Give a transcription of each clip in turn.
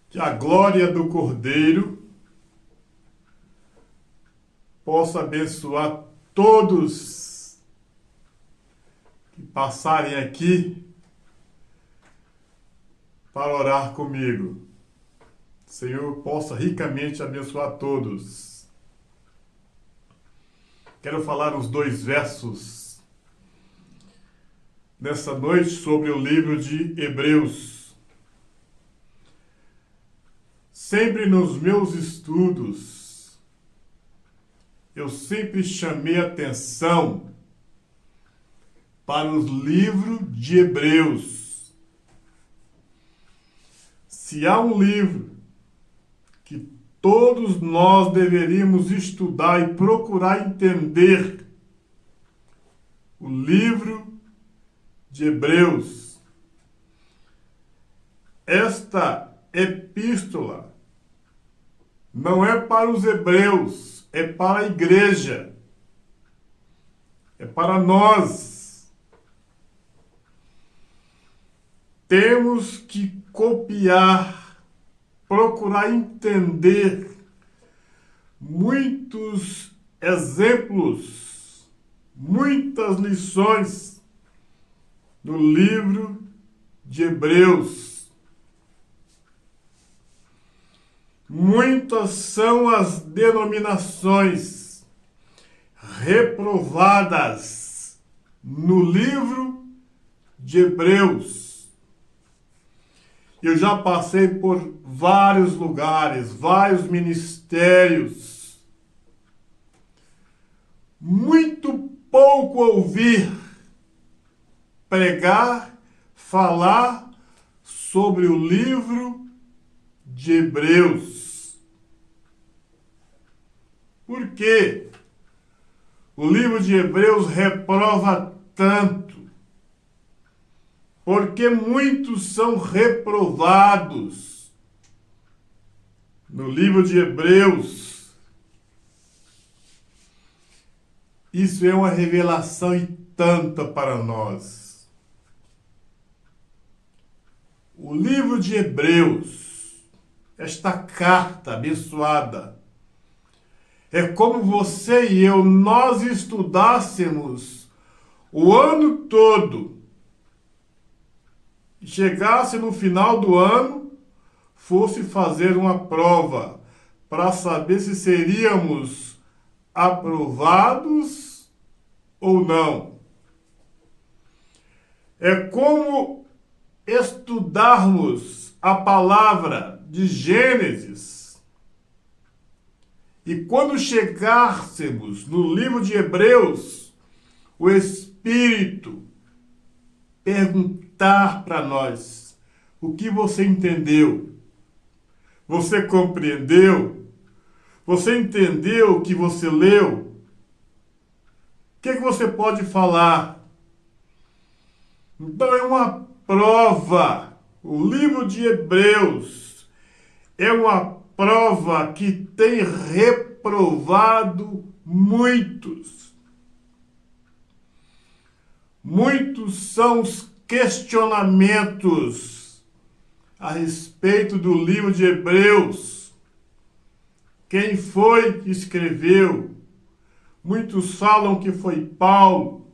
Que a glória do Cordeiro possa abençoar todos que passarem aqui para orar comigo. Senhor, possa ricamente abençoar todos. Quero falar os 2 versos nessa noite sobre o livro de Hebreus. Sempre nos meus estudos, eu sempre chamei atenção para o livro de Hebreus. Se há um livro que todos nós deveríamos estudar e procurar entender, o livro de Hebreus. Esta epístola não é para os hebreus, é para a igreja, é para nós. Temos que copiar, procurar entender muitos exemplos, muitas lições no livro de Hebreus. Muitas são as denominações reprovadas no livro de Hebreus. Eu já passei por vários lugares, vários ministérios. Muito pouco ouvir pregar, falar sobre o livro de Hebreus. Por quê? O livro de Hebreus reprova tanto? Porque muitos são reprovados no livro de Hebreus. Isso é uma revelação e tanta para nós. O livro de Hebreus, esta carta abençoada, é como você e eu, nós estudássemos o ano todo e chegasse no final do ano, fosse fazer uma prova para saber se seríamos aprovados ou não. É como estudarmos a palavra de Gênesis e quando chegássemos no livro de Hebreus, o Espírito perguntar para nós: o que você entendeu? Você compreendeu? Você entendeu o que você leu? O que você pode falar? Então é uma prova. O livro de Hebreus é uma prova que tem reprovado muitos. Muitos são os questionamentos a respeito do livro de Hebreus. Quem foi que escreveu? Muitos falam que foi Paulo.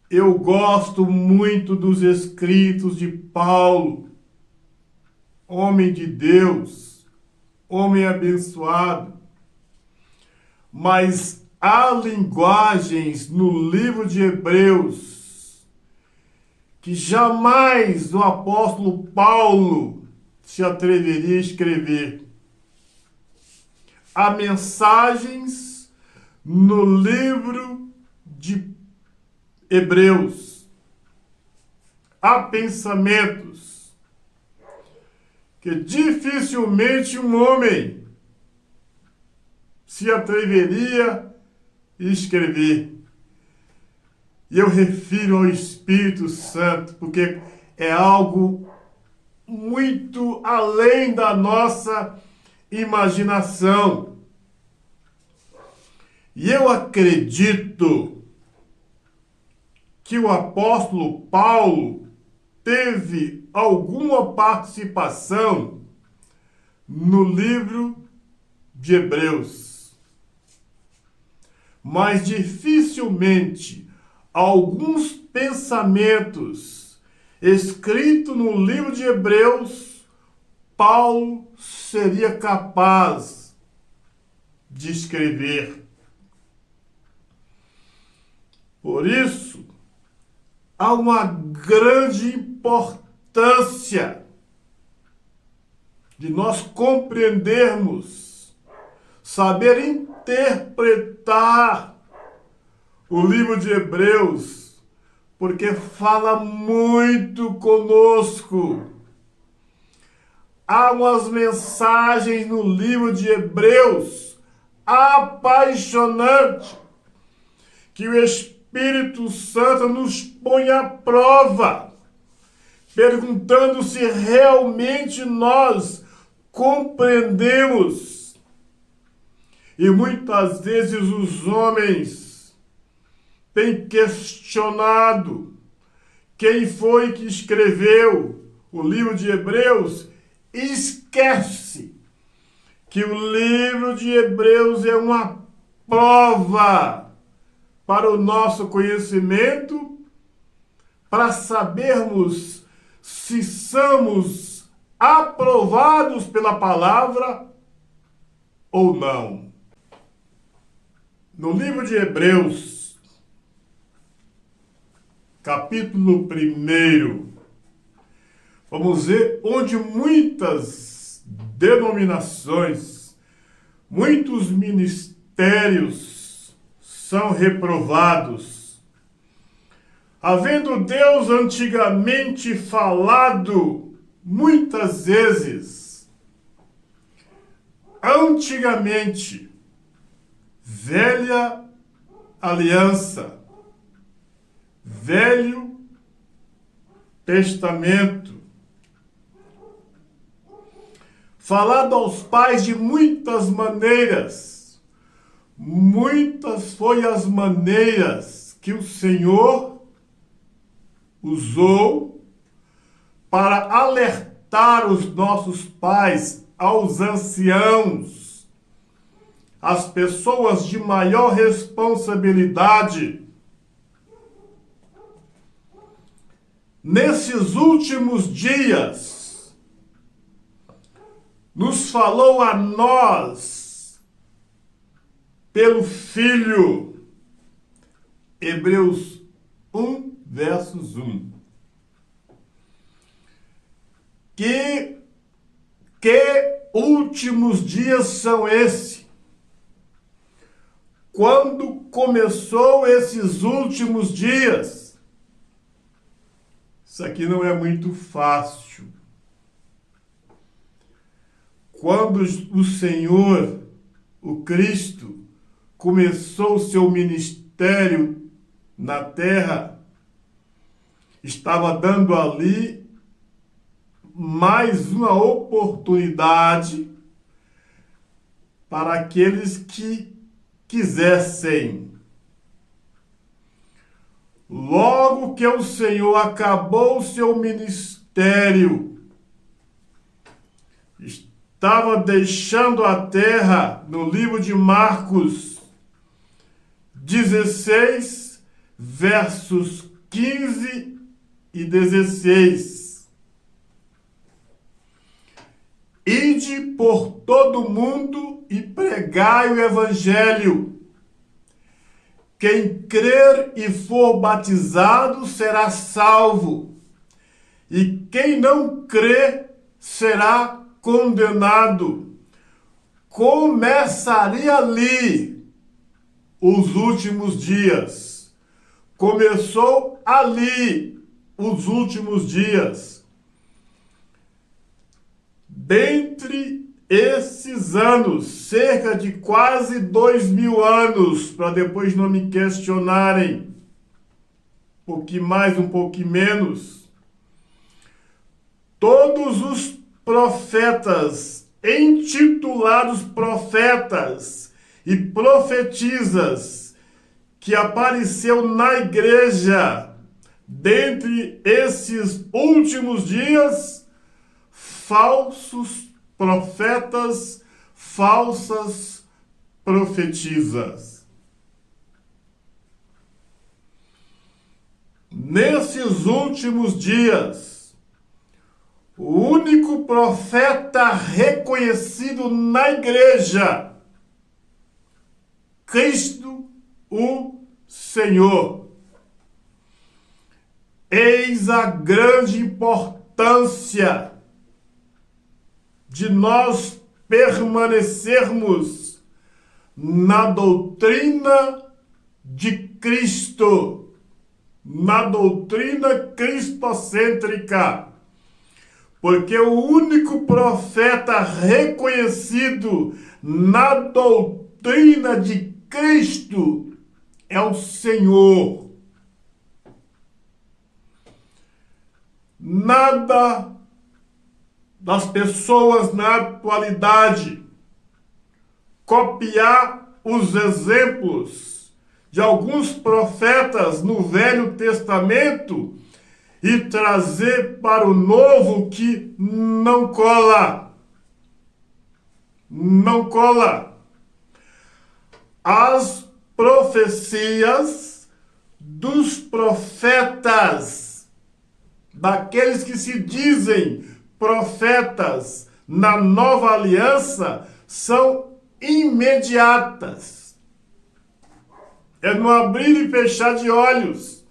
Eu gosto muito dos escritos de Paulo. Homem de Deus, homem abençoado. Mas há linguagens no livro de Hebreus que jamais o apóstolo Paulo se atreveria a escrever. Há mensagens no livro de Hebreus. Há pensamentos que dificilmente um homem se atreveria a escrever. E eu refiro ao Espírito Santo, porque é algo muito além da nossa imaginação. E eu acredito que o apóstolo Paulo teve alguma participação no livro de Hebreus. Mas dificilmente alguns pensamentos escritos no livro de Hebreus, Paulo seria capaz de escrever. Por isso, há uma grande importância de nós compreendermos, saber interpretar o livro de Hebreus, porque fala muito conosco. Há umas mensagens no livro de Hebreus apaixonantes que o Espírito Santo nos põe à prova, perguntando se realmente nós compreendemos. E muitas vezes os homens têm questionado quem foi que escreveu o livro de Hebreus. Esquece que o livro de Hebreus é uma prova para o nosso conhecimento, para sabermos se somos aprovados pela palavra ou não. No livro de Hebreus, capítulo 1, vamos ver onde muitas denominações, muitos ministérios são reprovados. Havendo Deus antigamente falado muitas vezes, antigamente, velha aliança, velho testamento, falado aos pais de muitas maneiras. Muitas foram as maneiras que o Senhor usou para alertar os nossos pais, aos anciãos, as pessoas de maior responsabilidade. Nesses últimos dias, nos falou a nós, pelo Filho. Hebreus 1, versos 1. Que últimos dias são esses? Quando começou esses últimos dias? Isso aqui não é muito fácil. Quando o Senhor, o Cristo, começou o seu ministério na terra, estava dando ali mais uma oportunidade para aqueles que quisessem. Logo que o Senhor acabou o seu ministério, estava deixando a terra, no livro de Marcos 16, versos 15 e 16. Ide por todo o mundo e pregai o evangelho. Quem crer e for batizado será salvo, e quem não crer será condenado. Começaria ali os últimos dias. Começou ali os últimos dias. Dentre esses anos, cerca de quase 2000 anos, para depois não me questionarem, um pouquinho mais, um pouquinho menos, todos os profetas, intitulados profetas e profetisas, que apareceu na igreja, dentre esses últimos dias, falsos profetas, falsas profetisas. Nesses últimos dias, o único profeta reconhecido na igreja, Cristo, o Senhor. Eis a grande importância de nós permanecermos na doutrina de Cristo, na doutrina cristocêntrica, porque o único profeta reconhecido na doutrina de Cristo é o Senhor. Nada das pessoas na atualidade copiar os exemplos de alguns profetas no Velho Testamento e trazer para o Novo que não cola. Não cola. As profecias dos profetas, daqueles que se dizem profetas na nova aliança, são imediatas. É no abrir e fechar de olhos.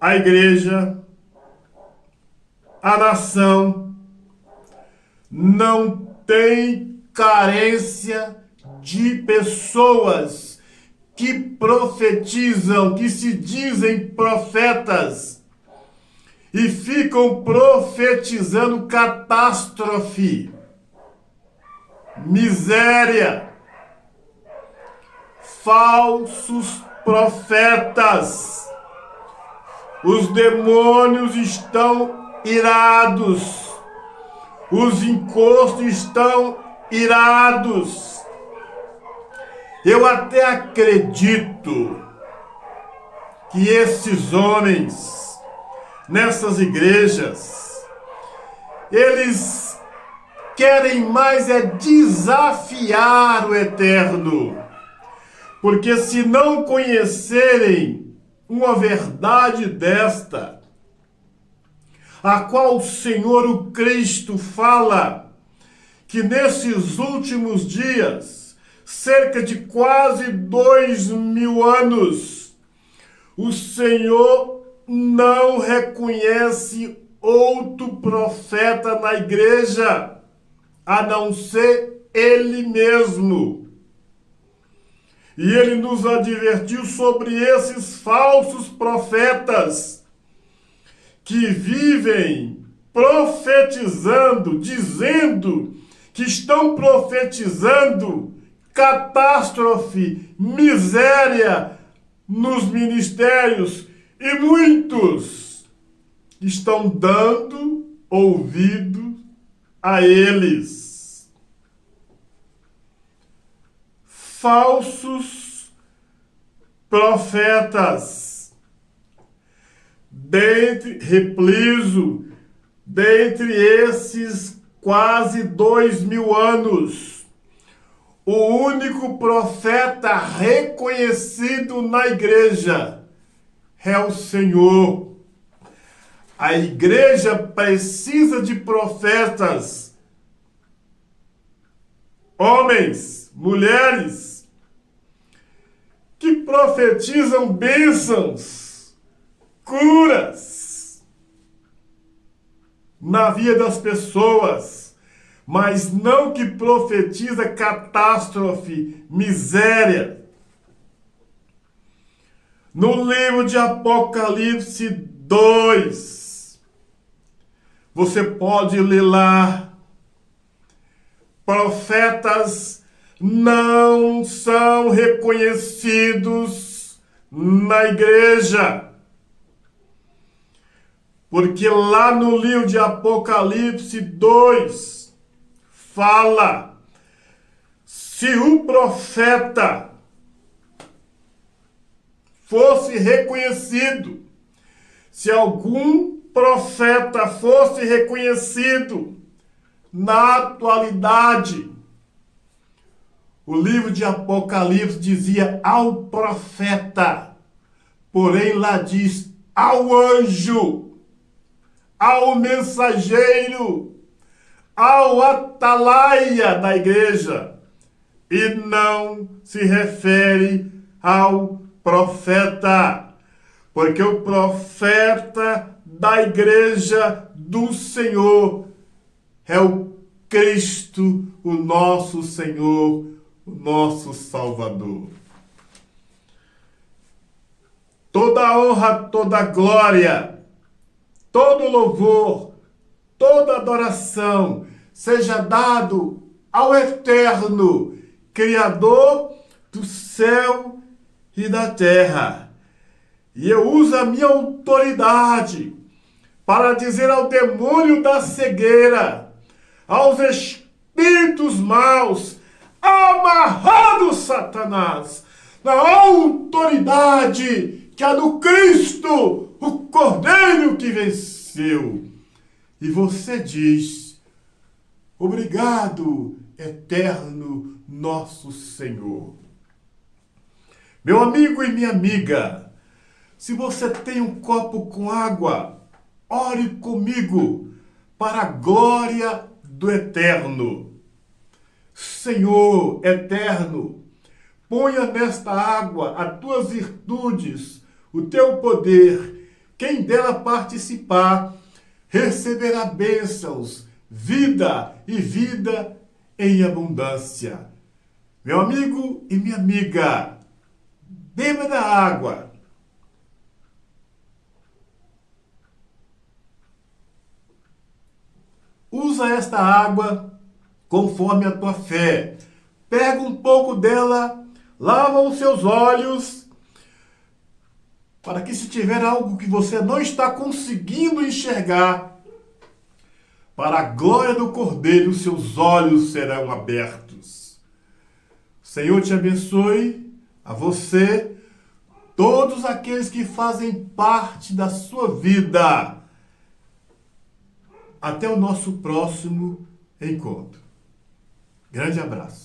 A igreja, a nação, não tem carência de pessoas que profetizam, que se dizem profetas e ficam profetizando catástrofe, miséria, falsos profetas. Os demônios estão irados, os encostos estão irados. Eu até acredito que esses homens, nessas igrejas, eles querem mais é desafiar o eterno. Porque se não conhecerem uma verdade desta, a qual o Senhor, o Cristo, fala que nesses últimos dias, cerca de quase 2000 anos, o Senhor não reconhece outro profeta na igreja, a não ser Ele mesmo. E Ele nos advertiu sobre esses falsos profetas que vivem profetizando, dizendo que estão profetizando catástrofe, miséria nos ministérios, e muitos estão dando ouvido a eles. Falsos profetas. Repliso, dentre esses quase 2000 anos, o único profeta reconhecido na igreja é o Senhor. A igreja precisa de profetas, homens, mulheres, que profetizam bênçãos, curas na vida das pessoas, mas não que profetiza catástrofe, miséria. No livro de Apocalipse 2, você pode ler lá, profetas não são reconhecidos na igreja. Porque lá no livro de Apocalipse 2, fala, se o profeta fosse reconhecido, se algum profeta fosse reconhecido na atualidade. O livro de Apocalipse dizia ao profeta, porém lá diz ao anjo, ao mensageiro, ao atalaia da igreja, e não se refere ao profeta, porque o profeta da igreja do Senhor é o Cristo, o nosso Senhor, o nosso Salvador. Toda honra, toda glória, todo louvor, toda adoração seja dado ao Eterno, Criador do céu e da terra. E eu uso a minha autoridade para dizer ao demônio da cegueira, aos espíritos maus, amarrado Satanás, na autoridade que é do Cristo, o Cordeiro que venceu. E você diz, obrigado, eterno nosso Senhor. Meu amigo e minha amiga, se você tem um copo com água, ore comigo para a glória do Eterno. Senhor eterno, ponha nesta água as tuas virtudes, o teu poder. Quem dela participar receberá bênçãos, vida e vida em abundância. Meu amigo e minha amiga, beba da água. Usa esta água conforme a tua fé. Pega um pouco dela, lava os seus olhos, para que se tiver algo que você não está conseguindo enxergar, para a glória do Cordeiro, seus olhos serão abertos. O Senhor te abençoe, a você, todos aqueles que fazem parte da sua vida. Até o nosso próximo encontro. Grande abraço.